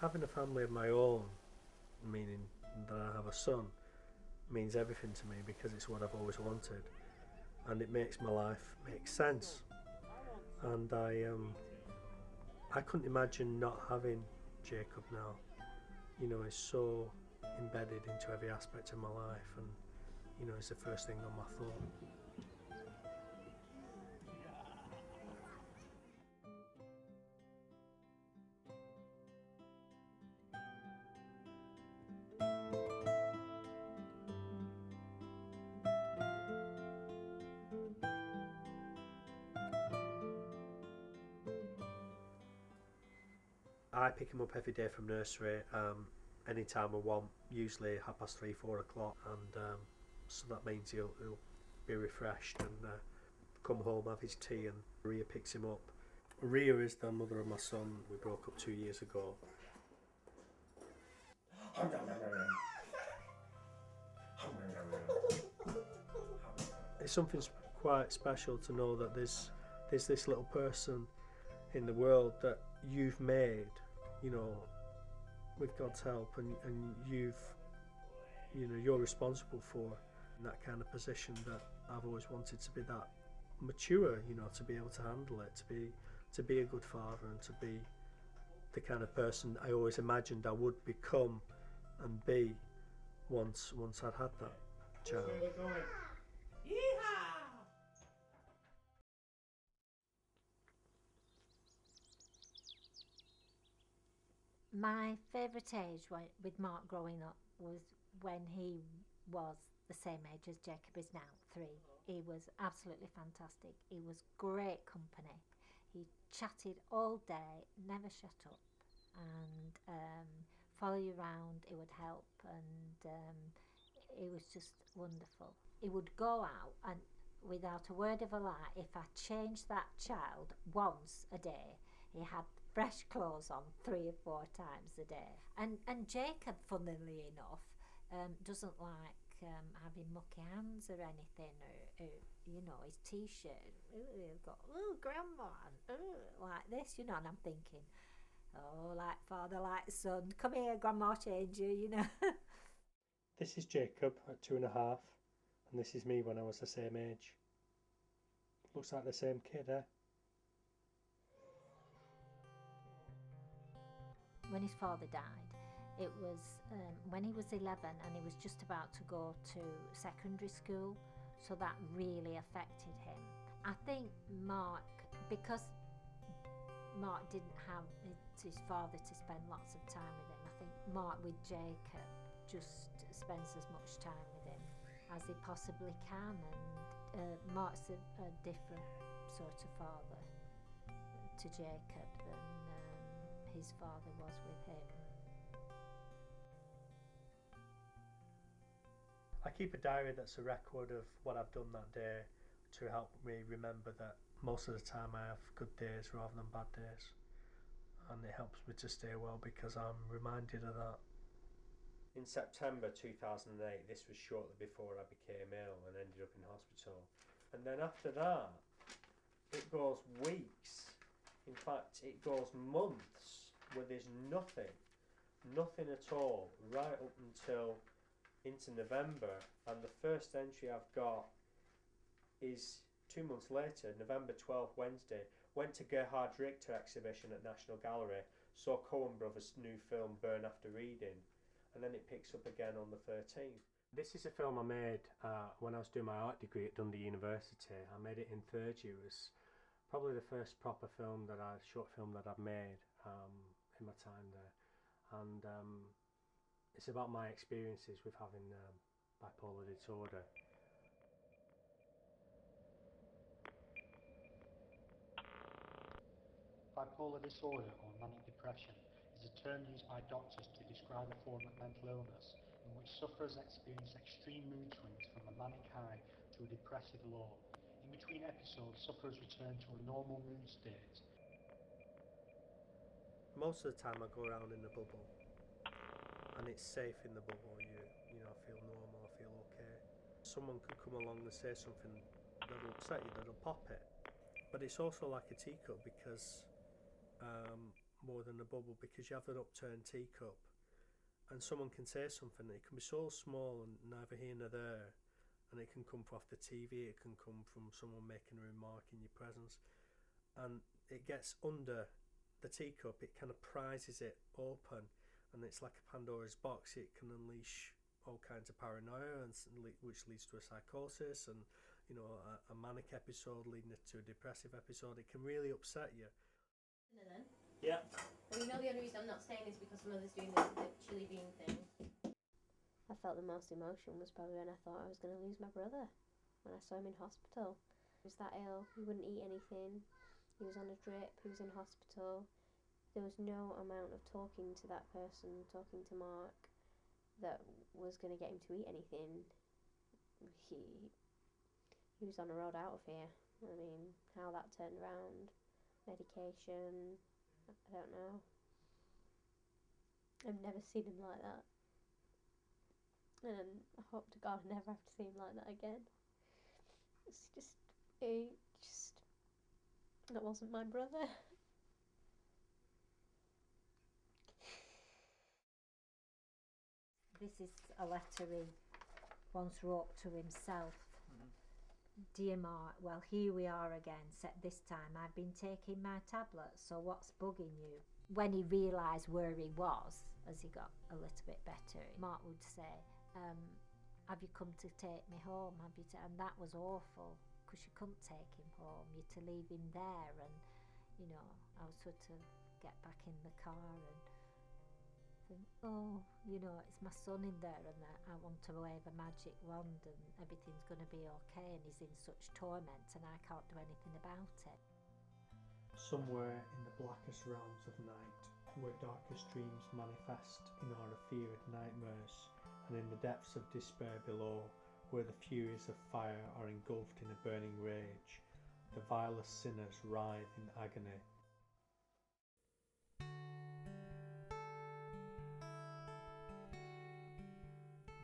Having a family of my own, meaning that I have a son, means everything to me because it's what I've always wanted, and it makes my life make sense. And I couldn't imagine not having Jacob now. You know, he's so embedded into every aspect of my life, and you know, it's the first thing on my thought. I pick him up every day from nursery, anytime I want, usually 3:30, 4 o'clock, and so that means he'll be refreshed and come home, have his tea, and Ria picks him up. Ria is the mother of my son. We broke up 2 years ago. It's something quite special to know that there's this little person in the world that you've made, you know, with God's help, and you're responsible for, in that kind of position that I've always wanted to be that mature, you know, to be able to handle it, to be a good father, and to be the kind of person I always imagined I would become and be once I'd had that child. My favourite age with Mark growing up was when he was the same age as Jacob is now, 3. He was absolutely fantastic. He was great company. He chatted all day, never shut up, and follow you around. He would help, and it was just wonderful. He would go out and, without a word of a lie, if I changed that child once a day, he had fresh clothes on 3 or 4 times a day. And Jacob, funnily enough, doesn't like having mucky hands or anything, or you know, his t-shirt. He's got, oh, grandma, like this, you know, and I'm thinking, oh, like father, like son, come here, grandma, change you, you know. This is Jacob at 2.5, and this is me when I was the same age. Looks like the same kid, eh? When his father died, it was when he was 11 and he was just about to go to secondary school, so that really affected him. I think Mark, because Mark didn't have his father to spend lots of time with him, I think Mark with Jacob just spends as much time with him as he possibly can, and Mark's a different sort of father to Jacob than his father was with him. I keep a diary that's a record of what I've done that day to help me remember that most of the time I have good days rather than bad days, and it helps me to stay well because I'm reminded of that. In September 2008, this was shortly before I became ill and ended up in hospital, and then after that it goes weeks, in fact it goes months, where there's nothing at all, right up until into November, and the first entry I've got is 2 months later, November 12th, Wednesday. Went to Gerhard Richter exhibition at National Gallery, saw Coen Brothers' new film Burn After Reading, and then it picks up again on the 13th. This is a film I made when I was doing my art degree at Dundee University. I made it in third year. It was probably the first proper short film that I've made in my time there, and it's about my experiences with having bipolar disorder. Bipolar disorder or manic depression is a term used by doctors to describe a form of mental illness in which sufferers experience extreme mood swings from a manic high to a depressive low. In between episodes, sufferers return to a normal mood state. Most of the time I go around in the bubble, and it's safe in the bubble. You know, I feel normal, I feel okay. Someone can come along and say something that'll upset you, that'll pop it. But it's also like a teacup, because more than a bubble, because you have an upturned teacup and someone can say something, it can be so small and neither here nor there, and it can come from off the TV, it can come from someone making a remark in your presence, and it gets under the teacup, it kind of prizes it open, and it's like a Pandora's box. It can unleash all kinds of paranoia, and which leads to a psychosis, and you know, a manic episode leading to a depressive episode. It can really upset you. Then. Yeah. Well, you know the only reason I'm not staying is because Mother's doing the chili bean thing. I felt the most emotion was probably when I thought I was going to lose my brother. When I saw him in hospital. He was that ill, he wouldn't eat anything, he was on a drip, he was in hospital. There was no amount of talking to that person, talking to Mark, that was going to get him to eat anything. He was on the road out of here. I mean, how that turned around, medication, I don't know. I've never seen him like that. And I hope to God I never have to see him like that again. That wasn't my brother. This is a letter he once wrote to himself. Dear Mark, well, here we are again, except this time I've been taking my tablets, so what's bugging you? When he realised where he was, as he got a little bit better, Mark would say, have you come to take me home? And that was awful, because you couldn't take him home, you had to leave him there, and, you know, I would sort of get back in the car and think, oh, you know, it's my son in there, and I want to wave a magic wand and everything's going to be okay, and he's in such torment and I can't do anything about it. Somewhere in the blackest realms of night, where darkest dreams manifest in our feared nightmares, and in the depths of despair below, where the furies of fire are engulfed in a burning rage, the vilest sinners writhe in agony.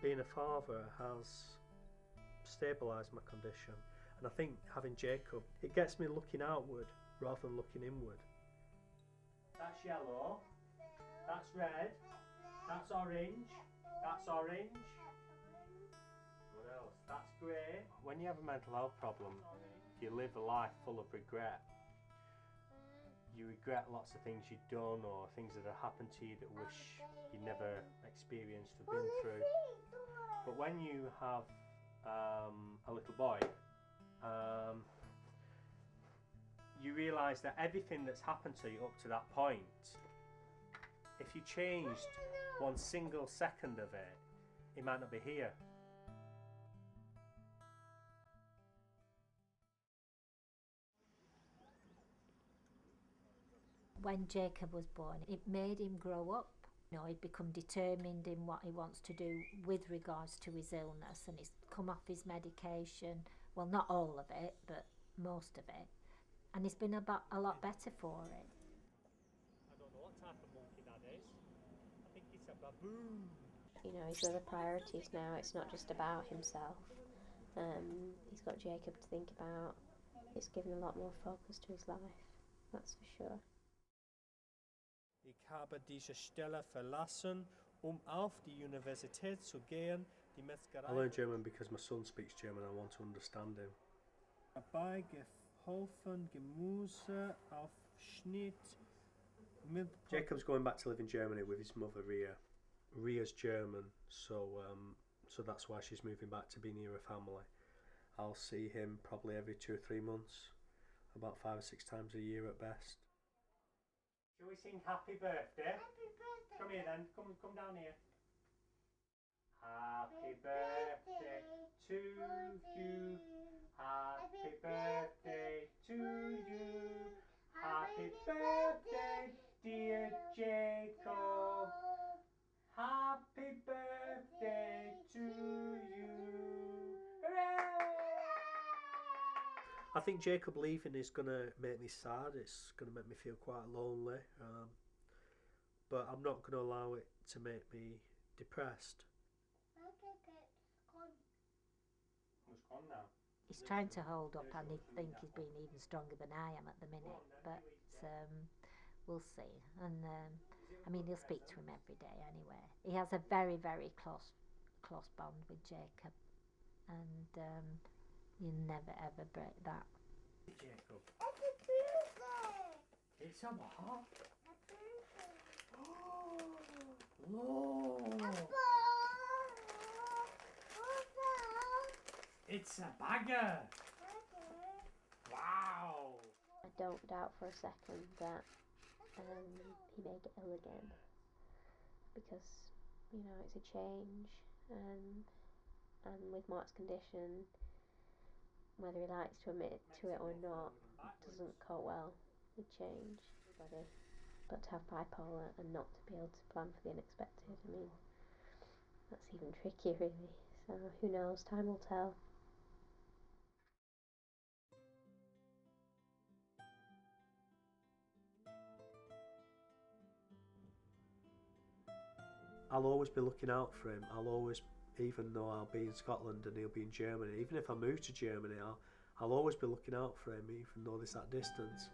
Being a father has stabilised my condition, and I think having Jacob, it gets me looking outward rather than looking inward. That's yellow, that's red, that's orange, that's orange. What else? That's grey. When you have a mental health problem, you live a life full of regret. You regret lots of things you've done, or things that have happened to you that wish you never experienced or been through. But when you have a little boy, you realise that everything that's happened to you up to that point, if you changed one single second of it, it might not be here. When Jacob was born, it made him grow up. You know, he'd become determined in what he wants to do with regards to his illness, and he's come off his medication. Well, not all of it, but most of it. And he's been a lot better for it. I don't know what type of monkey that is. I think it's a baboon. You know, he's other priorities now. It's not just about himself. He's got Jacob to think about. It's given a lot more focus to his life, that's for sure. Ich habe diese Stelle verlassen, auf die Universität zu gehen. Die Metzgerei. I learned German because my son speaks German. I want to understand him. Dabei geholfen, Gemüse aufschnitt. Jacob's going back to live in Germany with his mother Ria. Ria's German, so that's why she's moving back to be near her family. I'll see him probably every 2 or 3 months, about 5 or 6 times a year at best. Shall we sing happy birthday? Happy birthday. Come here then, come down here. Happy birthday to you. Happy birthday to you. Happy birthday, dear Jacob. Happy birthday to you. Hooray! I think Jacob leaving is going to make me sad. It's going to make me feel quite lonely. But I'm not going to allow it to make me depressed. Who's gone now? He's trying to hold up, and I think he's being even stronger than I am at the minute. But we'll see. And I mean, he'll speak to him every day anyway. He has a very, very close bond with Jacob, and you never ever break that. Jacob. It's a what? Oh, it's a bagger. Wow. I don't doubt for a second that he may get ill again, because, you know, it's a change, and with Mark's condition, whether he likes to admit to it or not, doesn't cope well with change. But to have bipolar and not to be able to plan for the unexpected, I mean, that's even trickier really. So who knows, time will tell. I'll always be looking out for him. I'll always, even though I'll be in Scotland and he'll be in Germany, even if I move to Germany, I'll always be looking out for him, even though there's that distance.